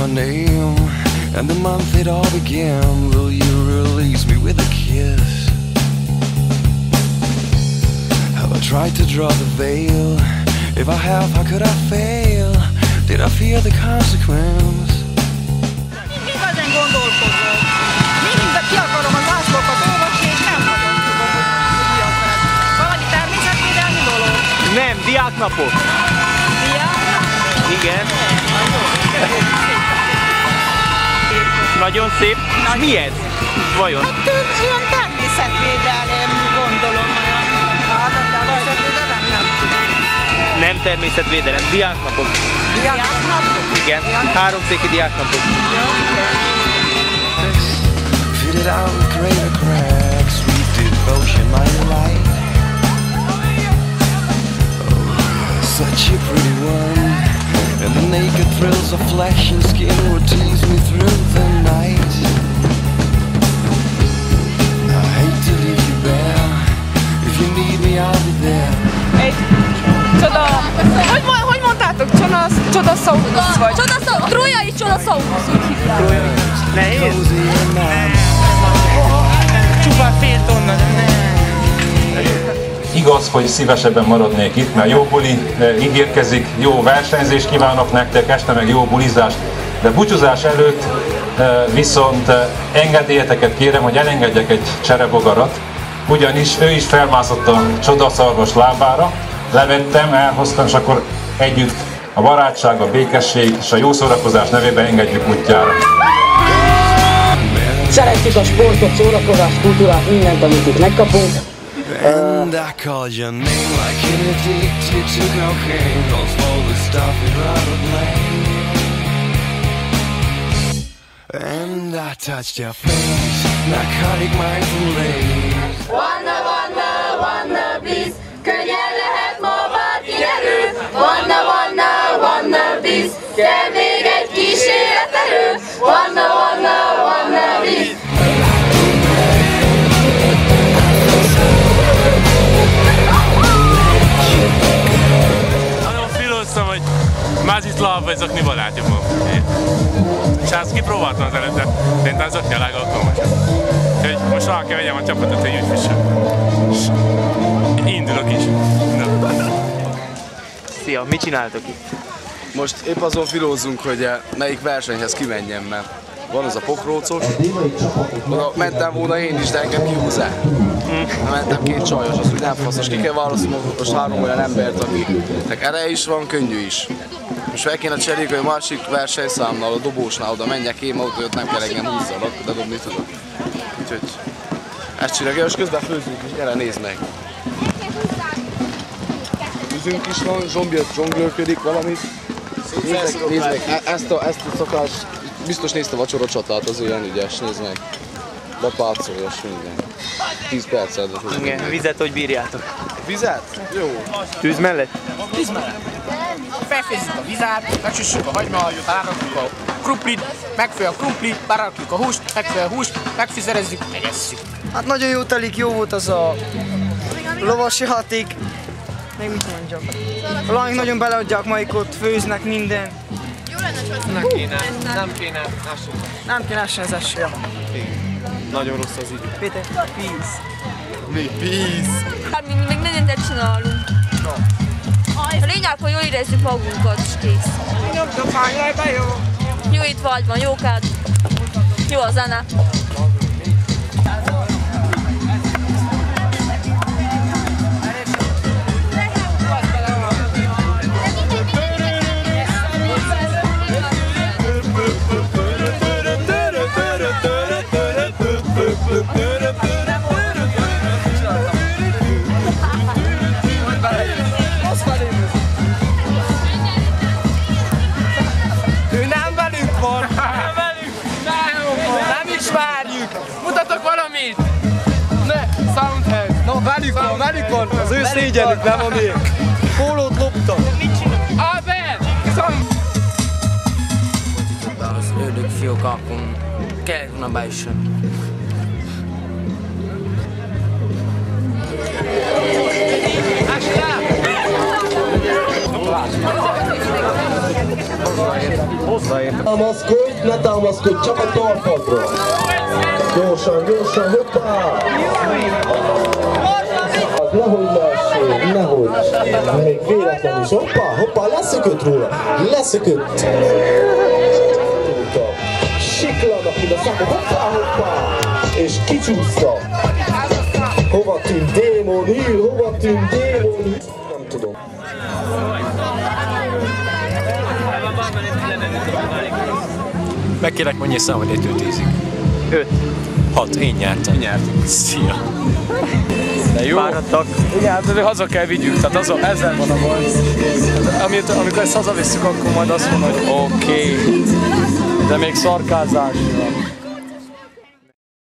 my name and the month it all began. Will you release me with a kiss? Have I tried to draw the veil? If I have, how could I fail? Did I fear the consequence? Igazán gondolkozom. Mindig ki akarom az ászlókat olvasni, és nem nagyon tudom, hogy mi akar. Valami természetvédelmi dolog? Nem, diáknapok. Diáknapok? Igen. Nagyon szép. És mi ez? Vajon? Hát ilyen természetvédelem, gondolom. Természetvédelem nem tudom. Nem természetvédelem, diáknapok. Diáknapok? Igen, háromszéki diáknapok. Fitted out with greater cracks, sweet devotion, my life. Oh, such a pretty one, and the naked thrills of flesh and skin would tease me through the night. I hate to leave you bare. If you need me, I'll be there. Egy csoda... Hogy mondtátok? Csodaszaurusz vagy? Csodaszaurusz! Trójai csodaszaurusz, úgy hívják. Nehéz? Cozy and numb. Csupán fél tonna, de nem. Igaz, hogy szívesebben maradnék itt, mert jó buli ígérkezik, jó versenyzést kívánok nektek, este meg jó bulizást, de búcsúzás előtt viszont engedélyeteket kérem, hogy elengedjek egy cserebogarat, ugyanis ő is felmászott a csodaszarvas lábára, levettem, elhoztam, és akkor együtt a barátság, a békesség és a jó szórakozás nevében engedjük útjára. Szeretjük a sportot, szórakozást, kultúrát, mindent, amit itt megkapunk. And I called your name like an addicted to cocaine. Don't slowly stuff it right of lane. And I touched your face, narcotic mindfully. Vanna, vanna, vanna, bliss, könnyen lehet ma bárki erő. Vanna, vanna, vanna, bliss, kell még egy kis életerő. Vanna, vanna, vanna, bliss. Nagyon filóztam, hogy Máziszláv vagy zokni barátjommal. És azt kipróbáltam az előtt, de szerintem zokni a legalkalmasabb. Úgyhogy most rá kell vegyem a csapatot egy úgyfissel. És indulok is. Szia, mit csináltok itt? Most épp azon filózunk, hogy melyik versenyhez kimenjem, mert van az a pokrócos. Oda mentem volna én is, de engem kihúzzák. Mentem két csajos, az úgy nem faszos. Ki kell válaszolni most három olyan embert, akiknek ereje is van, könnyű is. Most fel kéne cseréljük, hogy a másik versenyszámnál, a dobósnál oda menjek én, mert ott nem kell engem húzzanak, de dobni tudok. Úgyhogy ezt csináljuk, és közben főzünk is, gyere nézd meg! Főzünk is van, zsombjött, zsonglőrködik valamit. Nézd meg, ezt a szokást, biztos nézte a vacsora csatát, az olyan ügyes, nézd meg. Bepácolja, minden. 10 percet. Igen, vizet hogy bírjátok? Vizet? Jó. Tűz mellett? Tűz mellett. Felfőzzük a vizet, megsüssük a hagymát, rárakjuk a krumplit, megfőj a krumpli, berakjuk a húst, megfőj a húst, megfűszerezzük, megesszük. Hát nagyon jó telik, jó volt az a lovasi haték. Még mit mondjak? Valamik nagyon beleadják, majd ott főznek minden. Nem kéne. Nem kéne se ez eső. Nagyon rossz az idő. Péter, peace. Mi peace? Még mindent csinálunk. A lényeg, hogy jól érezzük magunkat, és kész. Nyomtok hányájba, jó? Jó étvágy van, jó kád, jó a zene. Ő nem velünk van! Nem ismerjük! Mutatok valamit! Ne, Soundhead! No, velük van! Az ő szégyenük, nem a miénk! Pólót loptak! Albert! Az ördög fiókákon kellett volna beüssön. hozzáértem. Támaszkodj, ne támaszkodj, csak a talpadra. Gyorsan, gyorsan, hoppá! Nehogy leessél, nehogy. Még véletlenül is. Hoppá, hoppá, leszökött róla. Leszökött. Siklanak ide szakok, hoppá, hoppá. És kicsúszta. Hova tűnt démon hír, hova tűnt démon hír? Nem tudom. Megkérlek, mondj egy számot 1-től 10-ig. 5. 6, én nyertem. Szia. De jó. Fáradtak. Igen, hát de haza kell vigyük, tehát ezzel van a baj. Amikor ezt hazavisszük, akkor majd azt mondod, hogy oké. De még szarkázás van.